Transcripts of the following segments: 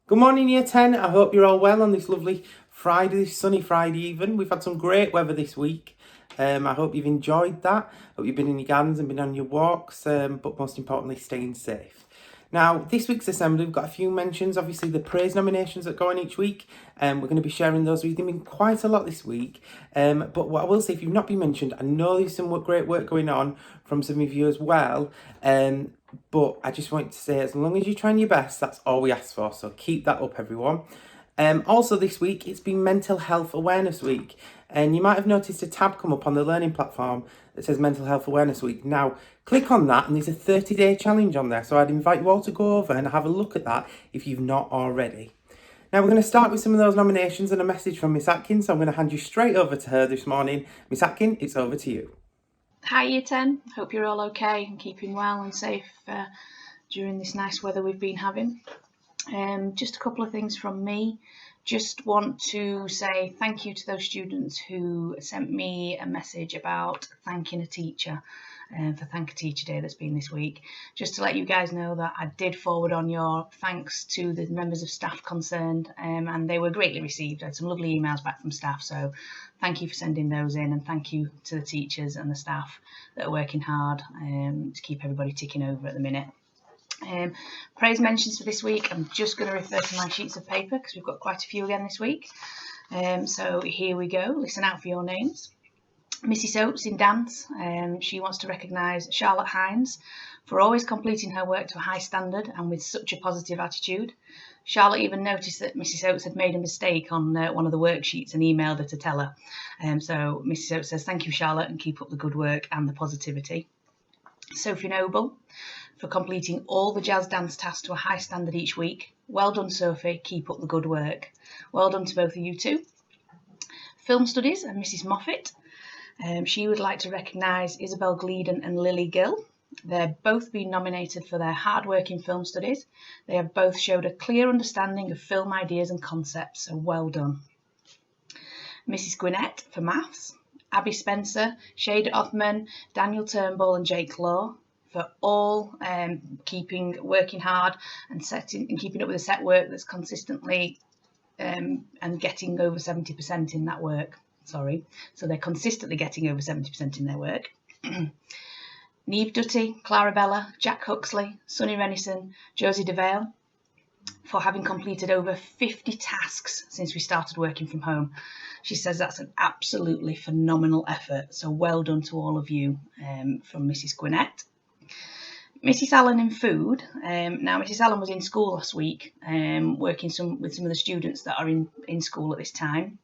Good morning, Year 10. I hope you're all well on this lovely Friday, this sunny Friday even. We've had some great weather this week. I hope you've enjoyed that. Hope you've been in your gardens and been on your walks, but most importantly, staying safe. Now, this week's assembly, we've got a few mentions. Obviously, the praise nominations that go on each week. We're going to be sharing those with you. There's been quite a lot this week. But what I will say, if you've not been mentioned, I know there's some great work going on from some of you as well. But I just want to say, as long as you're trying your best, that's all we ask for. So keep that up, everyone. Also this week, it's been Mental Health Awareness Week. And you might have noticed a tab come up on the learning platform that says Mental Health Awareness Week. Now, click on that and there's a 30-day challenge on there. So I'd invite you all to go over and have a look at that if you've not already. Now, we're going to start with some of those nominations and a message from Miss Atkin. So I'm going to hand you straight over to her this morning. Miss Atkin, it's over to you. Hi Year 10, hope you're all okay and keeping well and safe during this nice weather we've been having. Just a couple of things from me. Just want to say thank you to those students who sent me a message about thanking a teacher for Thank a Teacher Day that's been this week. Just to let you guys know that I did forward on your thanks to the members of staff concerned, and they were greatly received. I had some lovely emails back from staff, so thank you for sending those in, and thank you to the teachers and the staff that are working hard to keep everybody ticking over at the minute. Praise mentions for this week, I'm just going to refer to my sheets of paper because we've got quite a few again this week. So here we go, listen out for your names. Mrs Oates in dance, she wants to recognise Charlotte Hines for always completing her work to a high standard and with such a positive attitude. Charlotte even noticed that Mrs Oates had made a mistake on one of the worksheets and emailed her to tell her. So Mrs Oates says, thank you Charlotte, and keep up the good work and the positivity. Sophie Noble for completing all the jazz dance tasks to a high standard each week. Well done Sophie, keep up the good work. Well done to both of you too. Film Studies and Mrs Moffat. She would like to recognise Isabel Gleeden and Lily Gill. They've both been nominated for their hard work in film studies. They have both showed a clear understanding of film ideas and concepts, so well done. Mrs Gwinnett for maths. Abby Spencer, Shada Othman, Daniel Turnbull and Jake Law for all working hard and keeping up with the set work that's consistently and getting over 70% in that work. So they're consistently getting over 70% in their work. Neve Dutty, Clara Bella, Jack Huxley, Sonny Renison, Josie DeVale for having completed over 50 tasks since we started working from home. She says that's an absolutely phenomenal effort, so well done to all of you from Mrs Gwinnett. Mrs Allen in food. Now Mrs Allen was in school last week working with some of the students that are in school at this time.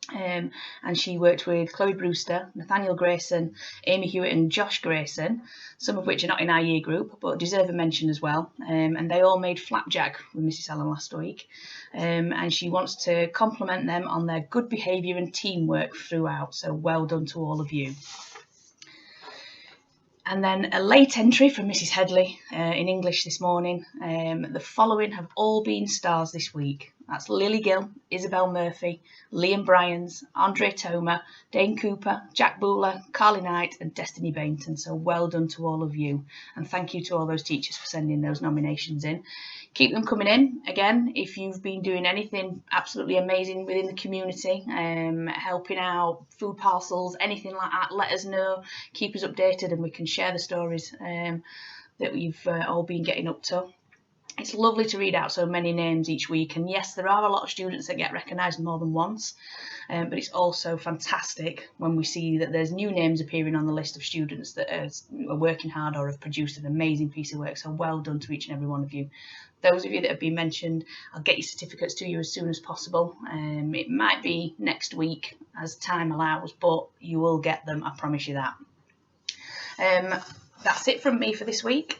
And she worked with Chloe Brewster, Nathaniel Grayson, Amy Hewitt and Josh Grayson, some of which are not in our year group but deserve a mention as well. And they all made flapjack with Mrs Allen last week. And she wants to compliment them on their good behaviour and teamwork throughout, so well done to all of you. And then a late entry from Mrs Headley in English this morning. The following have all been stars this week. That's Lily Gill, Isabel Murphy, Liam Bryans, Andre Toma, Dane Cooper, Jack Booler, Carly Knight and Destiny Bainton. So well done to all of you. And thank you to all those teachers for sending those nominations in. Keep them coming in. Again, if you've been doing anything absolutely amazing within the community, helping out, food parcels, anything like that, let us know. Keep us updated and we can share the stories that we've all been getting up to. It's lovely to read out so many names each week, and yes, there are a lot of students that get recognised more than once, but it's also fantastic when we see that there's new names appearing on the list of students that are working hard or have produced an amazing piece of work, so well done to each and every one of you. Those of you that have been mentioned, I'll get your certificates to you as soon as possible. It might be next week as time allows, but you will get them, I promise you that. That's it from me for this week.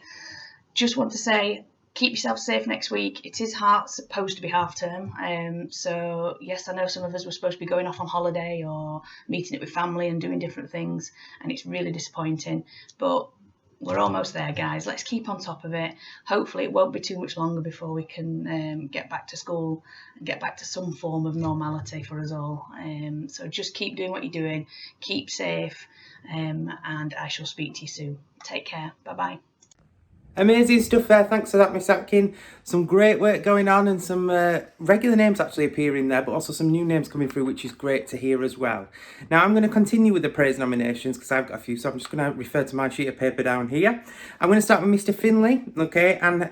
Just want to say, keep yourself safe next week. It is supposed to be half term. So yes, I know some of us were supposed to be going off on holiday or meeting it with family and doing different things, and it's really disappointing, but we're almost there, guys. Let's keep on top of it. Hopefully it won't be too much longer before we can get back to school and get back to some form of normality for us all. So just keep doing what you're doing, keep safe, and I shall speak to you soon. Take care. Bye bye. Amazing stuff there. Thanks for that, Miss Atkin. Some great work going on and some regular names actually appearing there, but also some new names coming through, which is great to hear as well. Now, I'm going to continue with the praise nominations because I've got a few, so I'm just going to refer to my sheet of paper down here. I'm going to start with Mr Finley, okay, and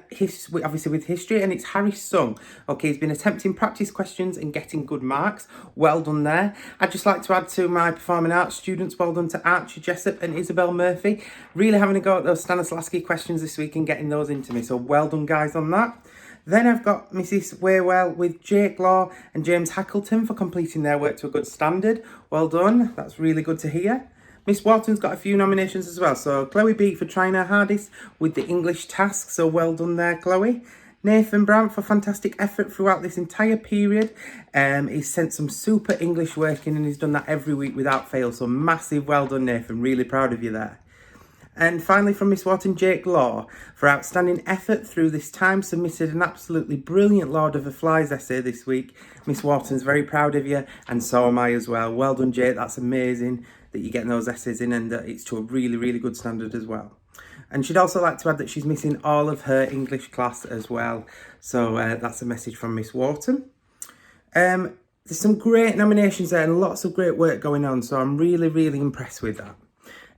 obviously with history, and it's Harry Sung. Okay, he's been attempting practice questions and getting good marks. Well done there. I'd just like to add to my performing arts students, well done to Archie Jessup and Isabel Murphy. Really having a go at those Stanislavski questions this week and getting those into me, so well done guys on that. Then I've got Mrs Waywell with Jake Law and James Hackleton for completing their work to a good standard. Well done, that's really good to hear. Miss Wharton's got a few nominations as well, so Chloe B for trying her hardest with the English task, so well done there Chloe. Nathan Brandt for fantastic effort throughout this entire period. He's sent some super English work in and he's done that every week without fail, so massive well done Nathan, really proud of you there. And finally from Miss Wharton, Jake Law, for outstanding effort through this time, submitted an absolutely brilliant Lord of the Flies essay this week. Miss Wharton's very proud of you, and so am I as well. Well done, Jake, that's amazing that you're getting those essays in, and it's to a really, really good standard as well. And she'd also like to add that she's missing all of her English class as well. So that's a message from Miss Wharton. There's some great nominations there and lots of great work going on, so I'm really, really impressed with that.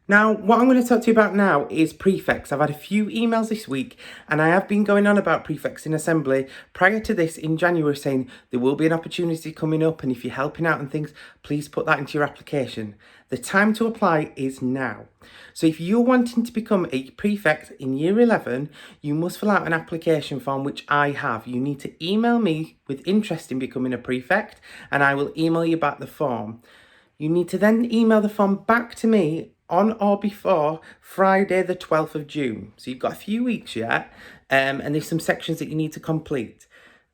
Now, what I'm going to talk to you about now is prefects. I've had a few emails this week and I have been going on about prefects in Assembly prior to this in January saying there will be an opportunity coming up and if you're helping out and things, please put that into your application. The time to apply is now. So if you're wanting to become a prefect in Year 11, you must fill out an application form, which I have. You need to email me with interest in becoming a prefect and I will email you back the form. You need to then email the form back to me on or before Friday the 12th of June. So you've got a few weeks yet, and there's some sections that you need to complete.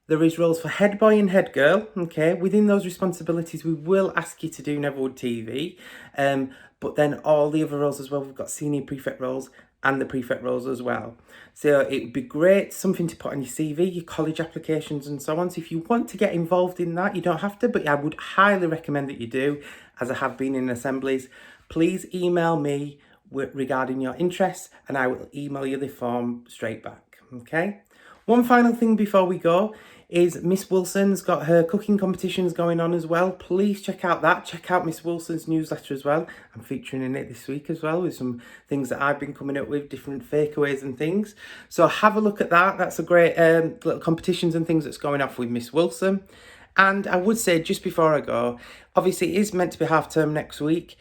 There is roles for head boy and head girl, okay? Within those responsibilities, we will ask you to do Neverwood TV, but then all the other roles as well, we've got senior prefect roles and the prefect roles as well. So it would be great, something to put on your CV, your college applications and so on. So if you want to get involved in that, you don't have to, but I would highly recommend that you do, as I have been in assemblies. Please email me regarding your interests and I will email you the form straight back, okay? One final thing before we go is Miss Wilson's got her cooking competitions going on as well. Please check out that. Check out Miss Wilson's newsletter as well. I'm featuring in it this week as well with some things that I've been coming up with, different fakeaways and things. So have a look at that. That's a great little competitions and things that's going off with Miss Wilson. And I would say just before I go, obviously it is meant to be half term next week.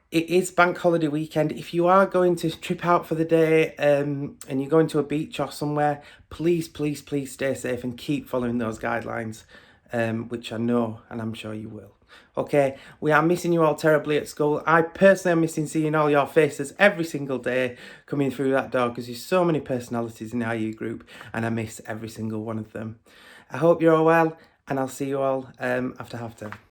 It is bank holiday weekend. If you are going to trip out for the day and you're going to a beach or somewhere, please, please, please stay safe and keep following those guidelines, which I know and I'm sure you will. Okay, we are missing you all terribly at school. I personally am missing seeing all your faces every single day coming through that door because there's so many personalities in our IU group and I miss every single one of them. I hope you're all well and I'll see you all after half term.